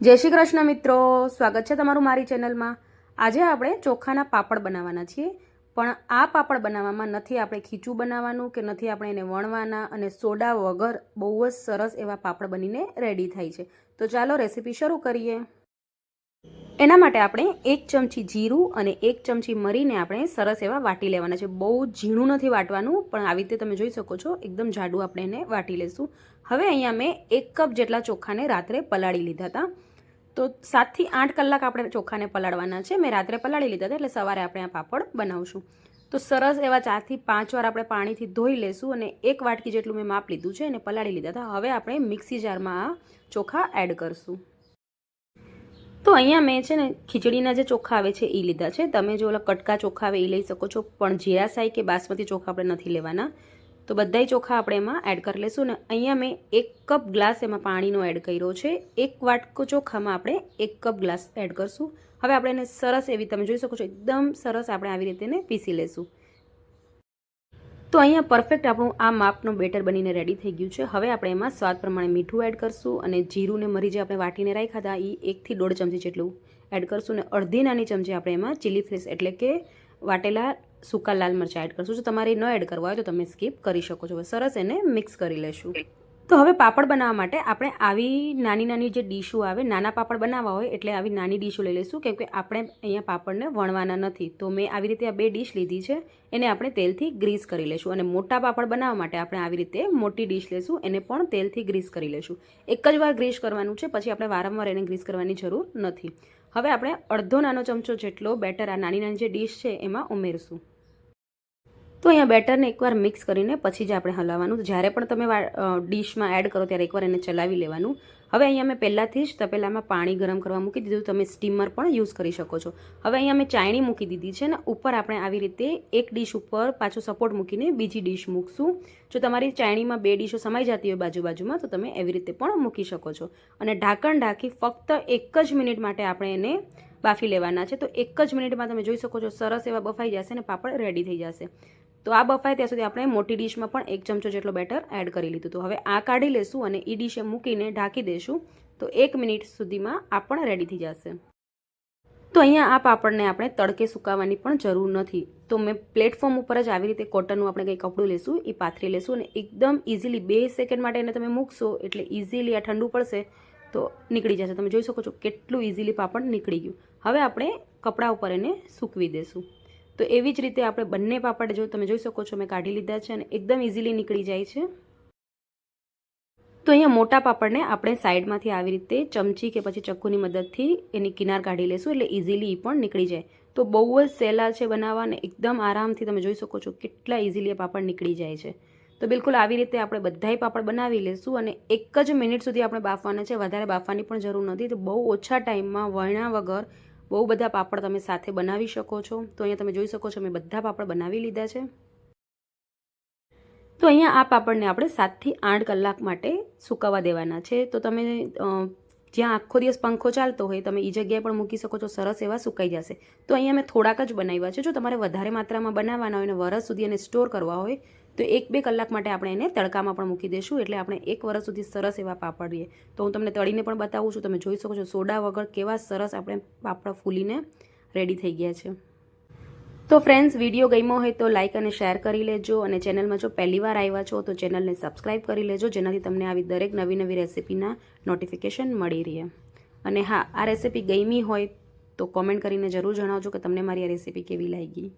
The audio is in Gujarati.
જય શ્રી કૃષ્ણ મિત્રો, સ્વાગત છે તમારું મારી ચેનલમાં। આજે આપણે ચોખાના પાપડ બનાવવાના છીએ, પણ આ પાપડ બનાવવામાં નથી આપણે ખીચું બનાવવાનું કે નથી આપણે એને વણવાના, અને સોડા વગર બહુ જ સરસ એવા પાપડ બનીને રેડી થાય છે। તો ચાલો રેસીપી શરૂ કરીએ। એના માટે આપણે 1 ચમચી જીરું અને 1 ચમચી મરીને આપણે સરસ એવા વાટી લેવાના છે। બહુ ઝીણું નથી વાટવાનું, પણ આવી રીતે તમે જોઈ શકો છો એકદમ જાડું આપણે એને વાટી લેશું। હવે અહીંયા મેં 1 કપ જેટલા ચોખાને રાત્રે પલાળી લીધા હતા। તો 7 થી 8 કલાક આપણે ચોખાને પલાળવાના છે। મેં રાત્રે પલાળી લીધા હતા, એટલે સવારે આપણે આ પાપડ બનાવશું। તો સરસ એવા 4 થી 5 વાર આપણે પાણીથી ધોઈ લેશું, અને 1 વાટકી જેટલું મેં માપ લીધું છે અને પલાળી લીધા હતા। હવે આપણે મિક્સી જારમાં આ ચોખા એડ કરશું। તો અહીંયા મેં છે ને ખીચડીના જે ચોખા આવે છે એ લીધા છે। તમે જો ઓલા કટકા ચોખા આવે એ લઈ શકો છો, પણ જીરાસાઈ કે બાસમતી ચોખા આપણે નથી લેવાના। તો બધાય ચોખા આપણે એમાં એડ કરી લેશું, ને અહીંયા મેં 1 કપ ગ્લાસ એમાં પાણીનો એડ કર્યો છે। 1 વાટકો ચોખામાં આપણે 1 કપ ગ્લાસ એડ કરશું। હવે આપણે એને સરસ એવી તમે જોઈ શકો છો એકદમ સરસ આપણે આવી રીતે એને પીસી લેશું। તો અહીંયા પરફેક્ટ આપણું આ માપનું બેટર બનીને રેડી થઈ ગયું છે। હવે આપણે એમાં સ્વાદ પ્રમાણે મીઠું એડ કરશું, અને જીરું ને મરી જે આપણે વાટીને રાખ્યા હતા એ 1 થી 1.5 ચમચી જેટલું એડ કરશું, અને અડધી નાની ચમચી આપણે એમાં ચીલી ફ્લેક્સ એટલે કે વાટેલા સૂકા લાલ મરચાં એડ કરશું। જો તમારે ન એડ કરવા હોય તો તમે સ્કીપ કરી શકો છો। સરસ એને મિક્સ કરી લેશું। તો હવે પાપડ બનાવવા માટે આપણે આવી નાની નાની જે ડીશો આવે, નાના પાપડ બનાવવા હોય એટલે આવી નાની ડીશો લઈ લઈશું, કેમ કે આપણે અહીંયા પાપડને વણવાના નથી। તો મેં આવી રીતે આ 2 ડીશ લીધી છે, એને આપણે તેલથી ગ્રીસ કરી લઈશું। અને મોટા પાપડ બનાવવા માટે આપણે આવી રીતે મોટી ડીશ લેશું, એને પણ તેલથી ગ્રીસ કરી લઈશું। એક જ વાર ગ્રીસ કરવાનું છે, પછી આપણે વારંવાર એને ગ્રીસ કરવાની જરૂર નથી। હવે આપણે અડધો નાનો ચમચો જેટલો બેટર આ નાની નાની જે ડીશ છે એમાં ઉમેરશું। તો અહીંયા બેટરને એકવાર મિક્સ કરીને પછી જ આપણે હલાવવાનું। જ્યારે પણ તમે ડીશમાં એડ કરો ત્યારે એકવાર એને ચલાવી લેવાનું। હવે અહીંયા મેં પહેલાંથી જ તપેલામાં પાણી ગરમ કરવા મૂકી દીધું, તમે સ્ટીમર પણ યુઝ કરી શકો છો। હવે અહીંયા મેં ચાયણી મૂકી દીધી છે, ને ઉપર આપણે આવી રીતે એક ડીશ ઉપર પાછો સપોર્ટ મૂકીને બીજી ડીશ મૂકશું। જો તમારી ચાયણીમાં 2 ડીશો સમાઈ જતી હોય બાજુમાં, તો તમે એવી રીતે પણ મૂકી શકો છો। અને ઢાંકણ ઢાંકી ફક્ત 1 જ મિનિટ માટે આપણે એને બાફી લેવાના છે। તો 1 જ મિનિટમાં તમે જોઈ શકો છો સરસ એવા બફાઈ જશે અને પાપડ રેડી થઈ જશે। તો આ બફાય ત્યાં સુધી આપણે મોટી ડીશમાં પણ 1 ચમચો જેટલો બેટર એડ કરી લીધું। તો હવે આ કાઢી લેશું અને એ ડીશે મૂકીને ઢાંકી દઈશું। તો 1 મિનિટ સુધીમાં આ પણ રેડી થઈ જશે। તો અહીંયા આ પાપડને આપણે તડકે સુકાવવાની પણ જરૂર નથી। તો મેં પ્લેટફોર્મ ઉપર જ આવી રીતે કોટનનું આપણે કંઈ કપડું લેશું, એ પાથરી લેશું, અને એકદમ ઇઝીલી 2 સેકન્ડ માટે એને તમે મૂકશો એટલે ઇઝીલી આ ઠંડુ પડશે તો નીકળી જશે। તમે જોઈ શકો છો કેટલું ઇઝીલી પાપડ નીકળી ગયું। હવે આપણે કપડા ઉપર એને સૂકવી દેશું। તો એવી જ રીતે આપણે બંને પાપડ જો તમે જોઈ શકો છો મેં કાઢી લીધા છે, અને એકદમ ઇઝીલી નીકળી જાય છે। તો અહીંયા મોટા પાપડને આપણે સાઈડમાંથી આવી રીતે ચમચી કે પછી ચક્કુની મદદથી એની કિનાર કાઢી લેશું, એટલે ઇઝીલી એ પણ નીકળી જાય। તો બહુ જ સહેલા છે બનાવવા, અને એકદમ આરામથી તમે જોઈ શકો છો કેટલા ઇઝીલી એ પાપડ નીકળી જાય છે। તો બિલકુલ આવી રીતે આપણે બધાય પાપડ બનાવી લેશું, અને 1 જ મિનિટ સુધી આપણે બાફવાના છે, વધારે બાફવાની પણ જરૂર નથી। તો બહુ ઓછા ટાઈમમાં વણ્યા વગર બહુ બધા પાપડ તમે સાથે બનાવી શકો છો। તો અહીંયા તમે જોઈ શકો છો મેં બધા પાપડ બનાવી લીધા છે। તો અહીંયા આ પાપડને આપણે 7 થી 8 કલાક માટે સુકાવા દેવાના છે। તો તમે જ્યાં આખો દિવસ પંખો ચાલતો હોય તમે એ જગ્યાએ પણ મૂકી શકો છો, સરસ એવા સુકાઈ જશે। તો અહીંયા મેં થોડાક જ બનાવ્યા છે। જો તમારે વધારે માત્રામાં બનાવવાના હોય અને વરસ સુધી એને સ્ટોર કરવા હોય તો 1-2 કલાક માટે આપણે એને તડકામાં પણ મૂકી દઈશું, એટલે આપણે 1 વર્ષ સુધી સરસ એવા પાપડ રહીએ। તો હું તમને તળીને પણ બતાવું છું, તમે જોઈ શકો છો સોડા વગર કેવા સરસ આપણે પાપડ ફૂલીને રેડી થઈ ગયા છે। તો ફ્રેન્ડ્સ, વિડીયો ગમ્યો હોય તો લાઇક અને શેર કરી લેજો, અને ચેનલમાં જો પહેલી વાર આવ્યા છો તો ચેનલને સબસ્ક્રાઈબ કરી લેજો, જેનાથી તમને આવી દરેક નવી રેસિપીના નોટિફિકેશન મળી રહે। અને હા, આ રેસિપી ગમી હોય તો કોમેન્ટ કરીને જરૂર જણાવજો કે તમને મારી આ રેસિપી કેવી લાગી।